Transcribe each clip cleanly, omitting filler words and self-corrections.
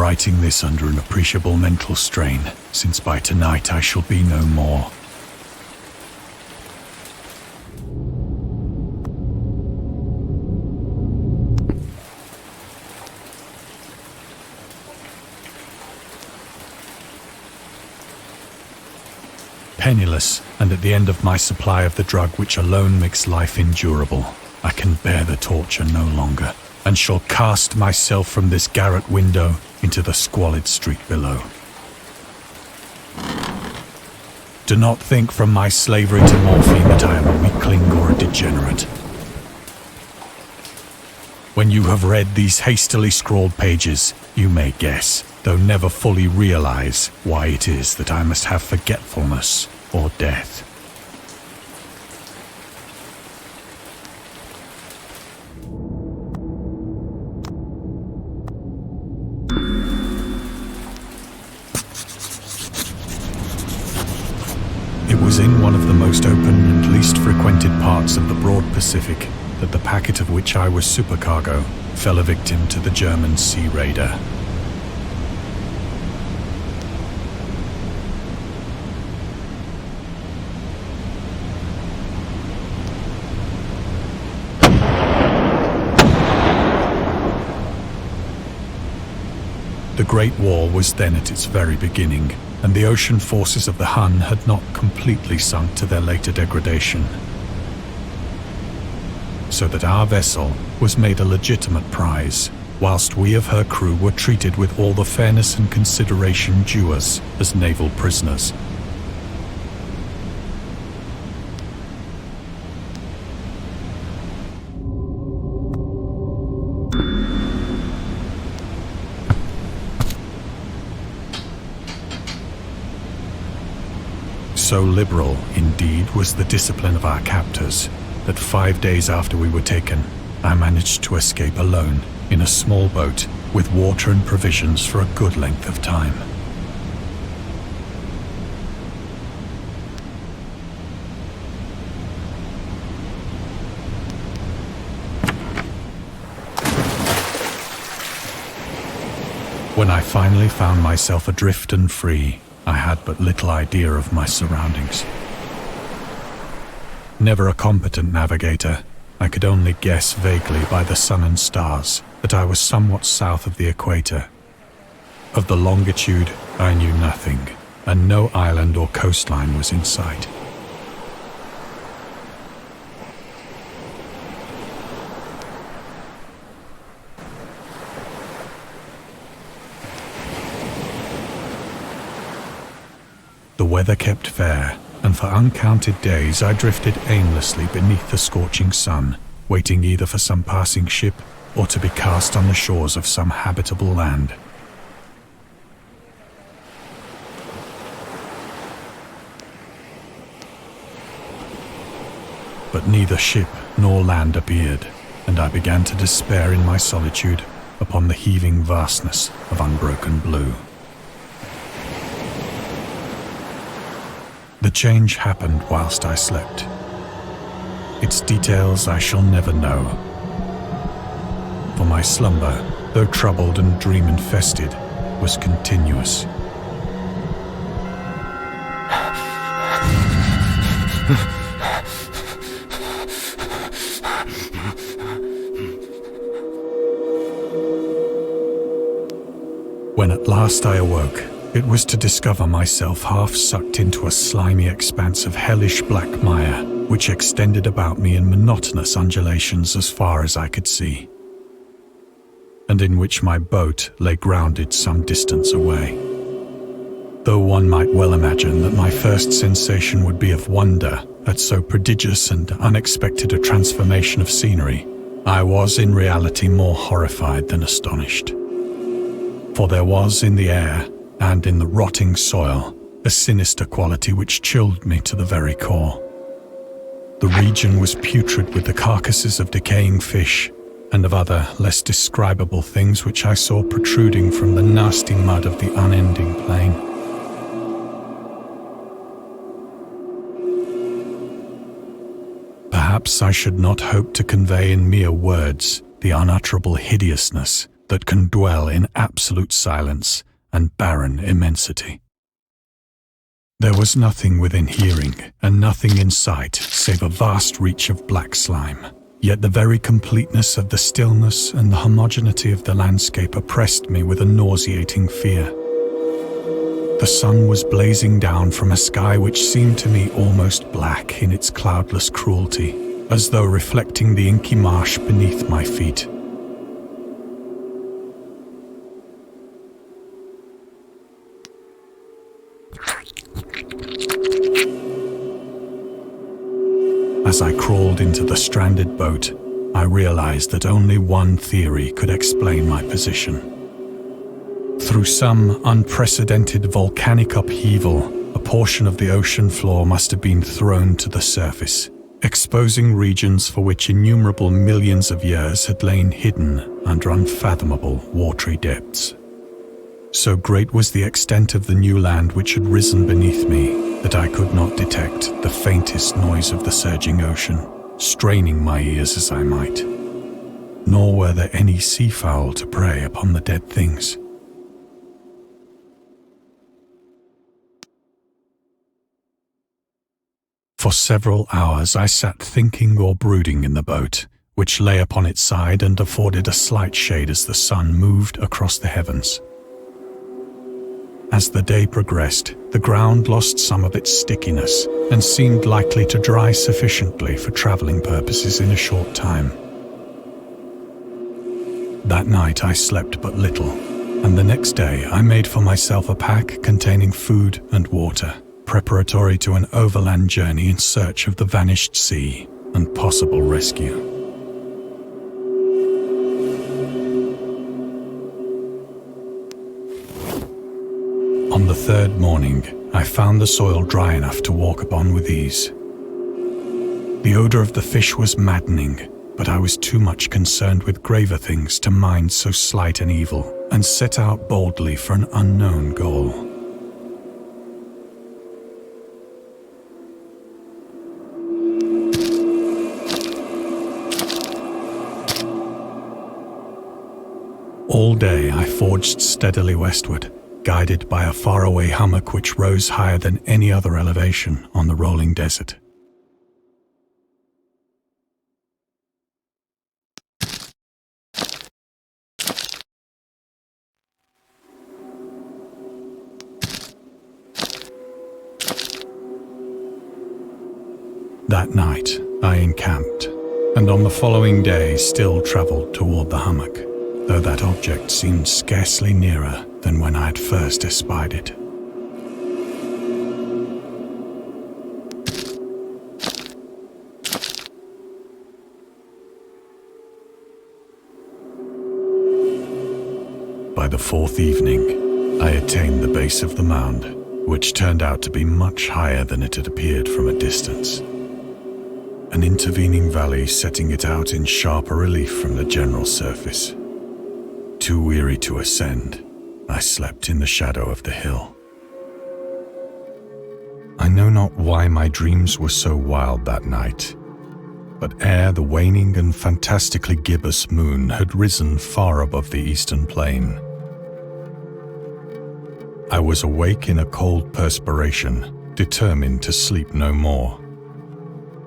writing this under an appreciable mental strain, since by tonight I shall be no more. Penniless, and at the end of my supply of the drug which alone makes life endurable, I can bear the torture no longer, and shall cast myself from this garret window into the squalid street below. Do not think from my slavery to morphine that I am a weakling or a degenerate. When you have read these hastily scrawled pages, you may guess, though never fully realize, why it is that I must have forgetfulness or death. It was in one of the most open and least frequented parts of the broad Pacific that the packet of which I was supercargo fell a victim to the German sea raider. The Great War was then at its very beginning, and the ocean forces of the Hun had not completely sunk to their later degradation. So that our vessel was made a legitimate prize, whilst we of her crew were treated with all the fairness and consideration due us as naval prisoners. So liberal, indeed, was the discipline of our captors, that 5 days after we were taken, I managed to escape alone in a small boat with water and provisions for a good length of time. When I finally found myself adrift and free, I had but little idea of my surroundings. Never a competent navigator, I could only guess vaguely by the sun and stars that I was somewhat south of the equator. Of the longitude, I knew nothing, and no island or coastline was in sight. The weather kept fair, and for uncounted days I drifted aimlessly beneath the scorching sun, waiting either for some passing ship or to be cast on the shores of some habitable land. But neither ship nor land appeared, and I began to despair in my solitude upon the heaving vastness of unbroken blue. The change happened whilst I slept. Its details I shall never know. For my slumber, though troubled and dream-infested, was continuous. When at last I awoke, it was to discover myself half sucked into a slimy expanse of hellish black mire, which extended about me in monotonous undulations as far as I could see, and in which my boat lay grounded some distance away. Though one might well imagine that my first sensation would be of wonder at so prodigious and unexpected a transformation of scenery, I was in reality more horrified than astonished. For there was in the air, and in the rotting soil, a sinister quality which chilled me to the very core. The region was putrid with the carcasses of decaying fish, and of other, less describable things which I saw protruding from the nasty mud of the unending plain. Perhaps I should not hope to convey in mere words the unutterable hideousness, that can dwell in absolute silence and barren immensity. There was nothing within hearing and nothing in sight save a vast reach of black slime. Yet the very completeness of the stillness and the homogeneity of the landscape oppressed me with a nauseating fear. The sun was blazing down from a sky which seemed to me almost black in its cloudless cruelty, as though reflecting the inky marsh beneath my feet. As I crawled into the stranded boat, I realized that only one theory could explain my position. Through some unprecedented volcanic upheaval, a portion of the ocean floor must have been thrown to the surface, exposing regions for which innumerable millions of years had lain hidden under unfathomable watery depths. So great was the extent of the new land which had risen beneath me that I could not detect the faintest noise of the surging ocean, straining my ears as I might. Nor were there any seafowl to prey upon the dead things. For several hours I sat thinking or brooding in the boat, which lay upon its side and afforded a slight shade as the sun moved across the heavens. As the day progressed, the ground lost some of its stickiness and seemed likely to dry sufficiently for traveling purposes in a short time. That night I slept but little, and the next day I made for myself a pack containing food and water, preparatory to an overland journey in search of the vanished sea and possible rescue. On the third morning, I found the soil dry enough to walk upon with ease. The odor of the fish was maddening, but I was too much concerned with graver things to mind so slight an evil, and set out boldly for an unknown goal. All day I forged steadily westward, guided by a faraway hummock which rose higher than any other elevation on the rolling desert. That night I encamped, and on the following day still travelled toward the hummock, though that object seemed scarcely nearer than when I had first espied it. By the fourth evening, I attained the base of the mound, which turned out to be much higher than it had appeared from a distance. An intervening valley setting it out in sharper relief from the general surface. Too weary to ascend, I slept in the shadow of the hill. I know not why my dreams were so wild that night, but ere the waning and fantastically gibbous moon had risen far above the eastern plain, I was awake in a cold perspiration, determined to sleep no more.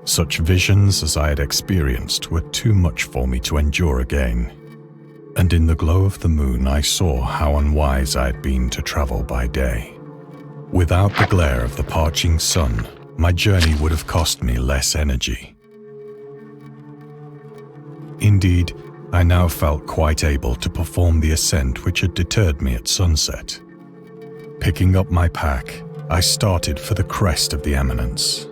Such visions as I had experienced were too much for me to endure again. And in the glow of the moon I saw how unwise I had been to travel by day. Without the glare of the parching sun, my journey would have cost me less energy. Indeed, I now felt quite able to perform the ascent which had deterred me at sunset. Picking up my pack, I started for the crest of the eminence.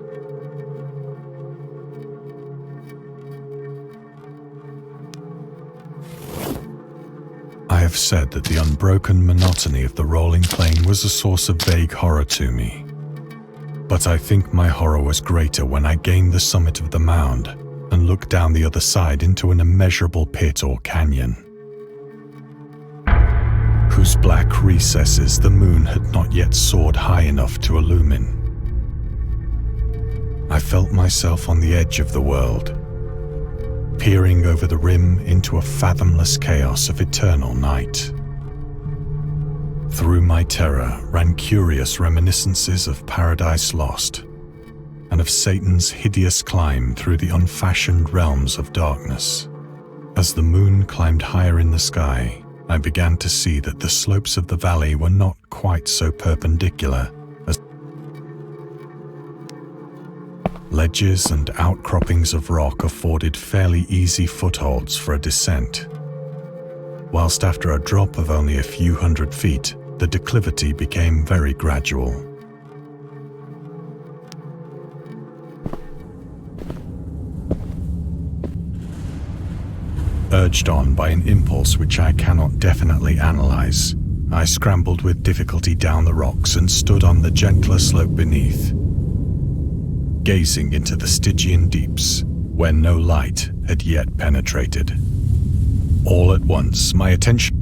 I have said that the unbroken monotony of the rolling plain was a source of vague horror to me. But I think my horror was greater when I gained the summit of the mound and looked down the other side into an immeasurable pit or canyon, whose black recesses the moon had not yet soared high enough to illumine. I felt myself on the edge of the world, peering over the rim into a fathomless chaos of eternal night. Through my terror ran curious reminiscences of Paradise Lost and of Satan's hideous climb through the unfashioned realms of darkness. As the moon climbed higher in the sky, I began to see that the slopes of the valley were not quite so perpendicular as ledges and outcroppings of rock afforded fairly easy footholds for a descent, whilst after a drop of only a few hundred feet, the declivity became very gradual. Urged on by an impulse which I cannot definitely analyze, I scrambled with difficulty down the rocks and stood on the gentler slope beneath, gazing into the Stygian deeps where no light had yet penetrated. All at once, my attention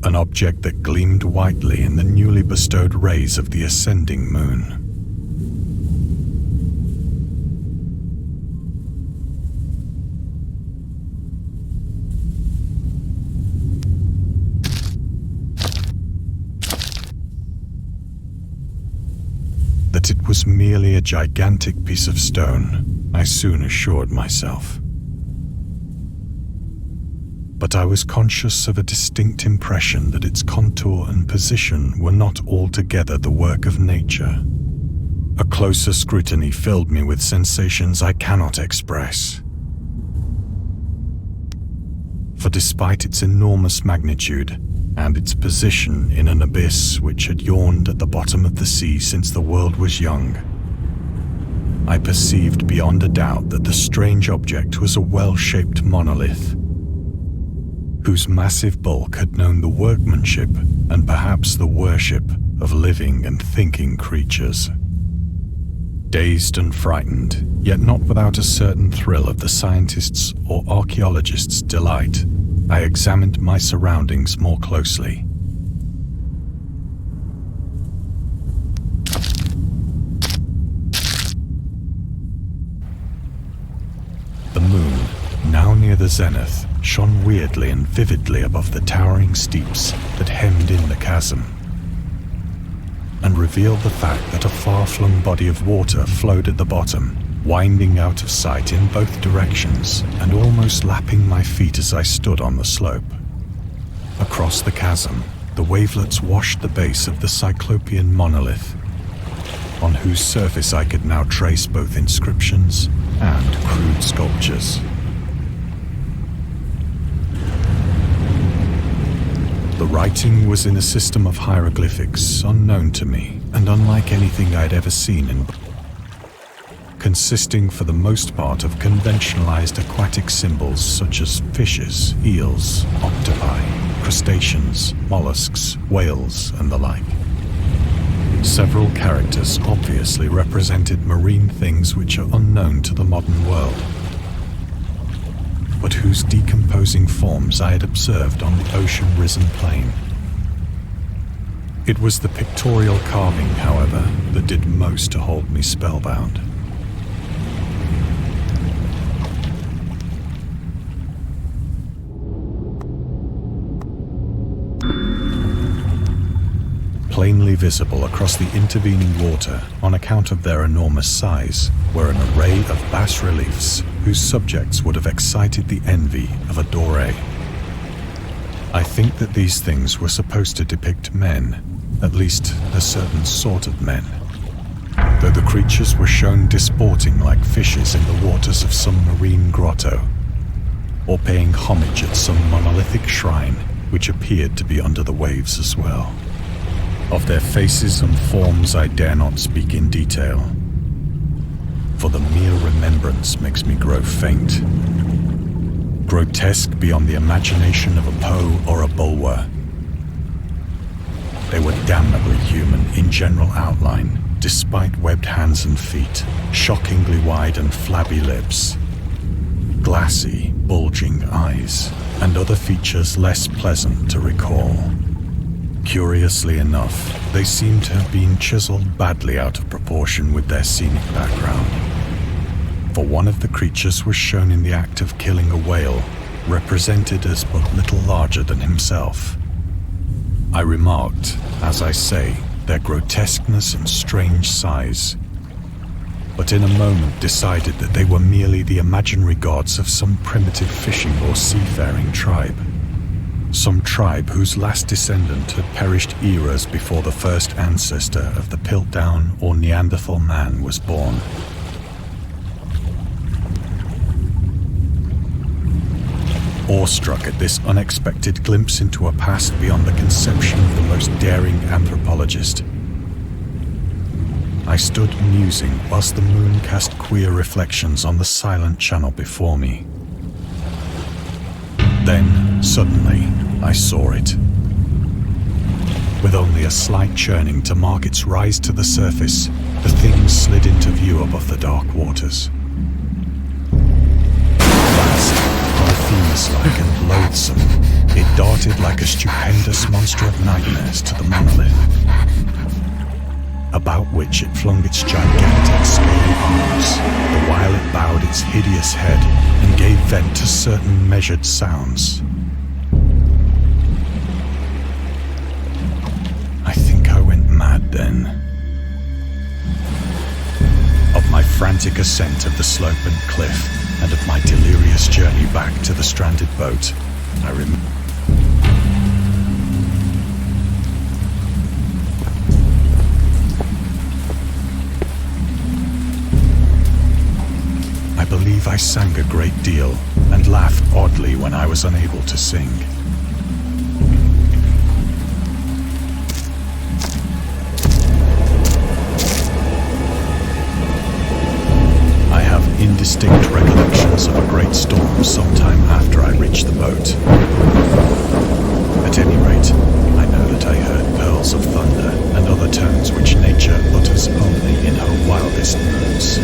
an object that gleamed whitely in the newly bestowed rays of the ascending moon. That it was merely a gigantic piece of stone, I soon assured myself. But I was conscious of a distinct impression that its contour and position were not altogether the work of nature. A closer scrutiny filled me with sensations I cannot express. For despite its enormous magnitude, and its position in an abyss which had yawned at the bottom of the sea since the world was young, I perceived beyond a doubt that the strange object was a well-shaped monolith, whose massive bulk had known the workmanship and perhaps the worship of living and thinking creatures. Dazed and frightened, yet not without a certain thrill of the scientist's or archaeologist's delight, I examined my surroundings more closely. The moon, now near the zenith, shone weirdly and vividly above the towering steeps that hemmed in the chasm, and revealed the fact that a far-flung body of water flowed at the bottom, winding out of sight in both directions and almost lapping my feet as I stood on the slope. Across the chasm, the wavelets washed the base of the Cyclopean monolith, on whose surface I could now trace both inscriptions and crude sculptures. The writing was in a system of hieroglyphics unknown to me and unlike anything I'd ever seen in consisting for the most part of conventionalized aquatic symbols such as fishes, eels, octopi, crustaceans, mollusks, whales, and the like. Several characters obviously represented marine things which are unknown to the modern world, but whose decomposing forms I had observed on the ocean-risen plain. It was the pictorial carving, however, that did most to hold me spellbound. Plainly visible across the intervening water on account of their enormous size were an array of bas-reliefs whose subjects would have excited the envy of a Doré. I think that these things were supposed to depict men, at least a certain sort of men, though the creatures were shown disporting like fishes in the waters of some marine grotto, or paying homage at some monolithic shrine which appeared to be under the waves as well. Of their faces and forms I dare not speak in detail, for the mere remembrance makes me grow faint. Grotesque beyond the imagination of a Poe or a Bulwer, they were damnably human in general outline, despite webbed hands and feet, shockingly wide and flabby lips, glassy, bulging eyes, and other features less pleasant to recall. Curiously enough, they seem to have been chiseled badly out of proportion with their scenic background. for one of the creatures was shown in the act of killing a whale, represented as but little larger than himself. I remarked, as I say, their grotesqueness and strange size, but in a moment decided that they were merely the imaginary gods of some primitive fishing or seafaring tribe. Some tribe whose last descendant had perished eras before the first ancestor of the Piltdown or Neanderthal man was born. Awestruck at this unexpected glimpse into a past beyond the conception of the most daring anthropologist, I stood musing whilst the moon cast queer reflections on the silent channel before me. Then, suddenly, I saw it. With only a slight churning to mark its rise to the surface, the thing slid into view above the dark waters. Vast, Prometheus-like and loathsome, it darted like a stupendous monster of nightmares to the monolith, about which it flung its gigantic scaly arms, the while it bowed its hideous head and gave vent to certain measured sounds. I think I went mad then. Of my frantic ascent of the slope and cliff, and of my delirious journey back to the stranded boat, I remember. I believe I sang a great deal and laughed oddly when I was unable to sing. I have indistinct recollections of a great storm sometime after I reached the boat. At any rate, I know that I heard pearls of thunder and other tones which nature utters only in her wildest moods.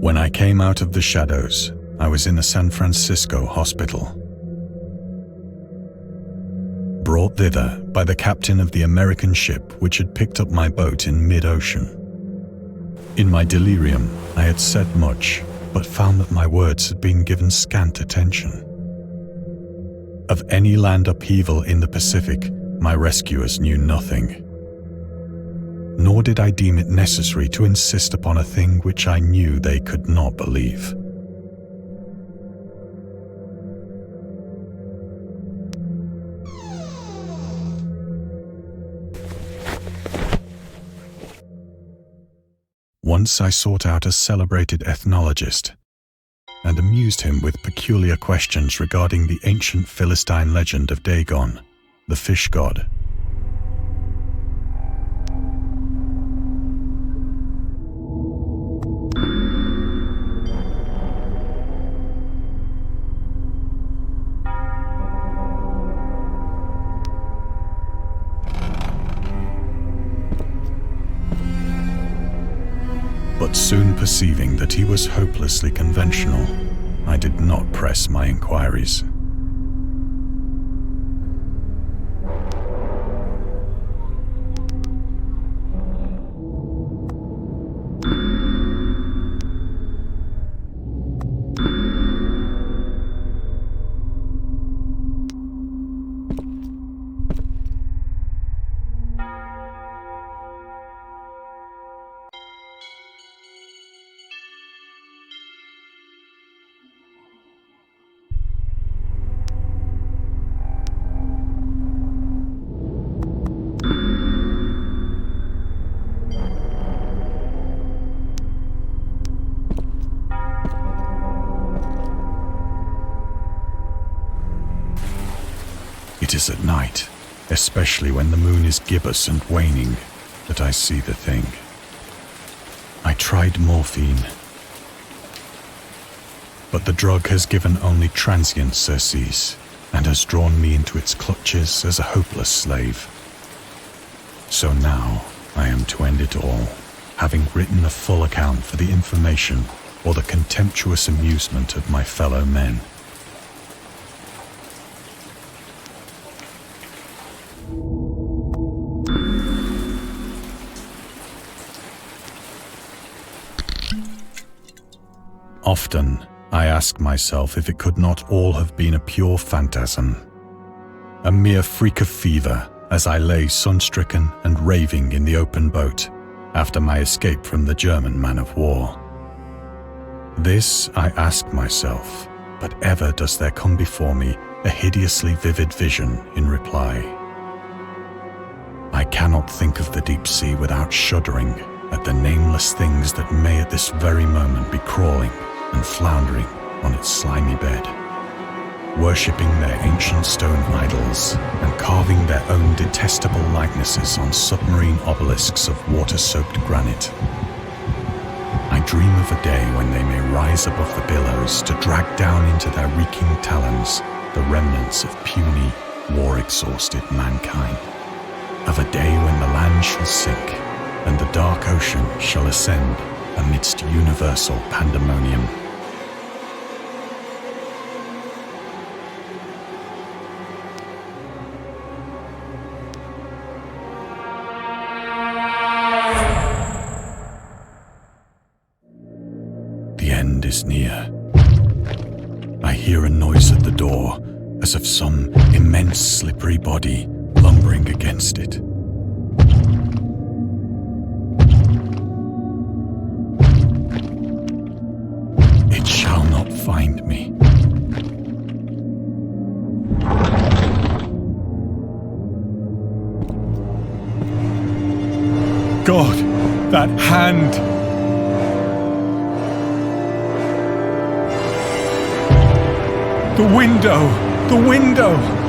When I came out of the shadows, I was in a San Francisco hospital. Brought thither by the captain of the American ship which had picked up my boat in mid-ocean. In my delirium, I had said much, but found that my words had been given scant attention. Of any land upheaval in the Pacific, my rescuers knew nothing. Nor did I deem it necessary to insist upon a thing which I knew they could not believe. Once I sought out a celebrated ethnologist and amused him with peculiar questions regarding the ancient Philistine legend of Dagon, the fish god. But soon perceiving that he was hopelessly conventional, I did not press my inquiries. It is at night, especially when the moon is gibbous and waning, that I see the thing. I tried morphine, but the drug has given only transient surcease and has drawn me into its clutches as a hopeless slave. So now I am to end it all, having written a full account for the information or the contemptuous amusement of my fellow men. Often, I ask myself if it could not all have been a pure phantasm, a mere freak of fever as I lay sun-stricken and raving in the open boat after my escape from the German man-of-war. This I ask myself, but ever does there come before me a hideously vivid vision in reply. I cannot think of the deep sea without shuddering at the nameless things that may at this very moment be crawling and floundering on its slimy bed, worshipping their ancient stone idols and carving their own detestable likenesses on submarine obelisks of water-soaked granite. I dream of a day when they may rise above the billows to drag down into their reeking talons the remnants of puny, war-exhausted mankind. Of a day when the land shall sink and the dark ocean shall ascend amidst universal pandemonium. The end is near. I hear a noise at the door, as of some immense slippery body lumbering against it. It shall not find me. God, that hand! The window! The window!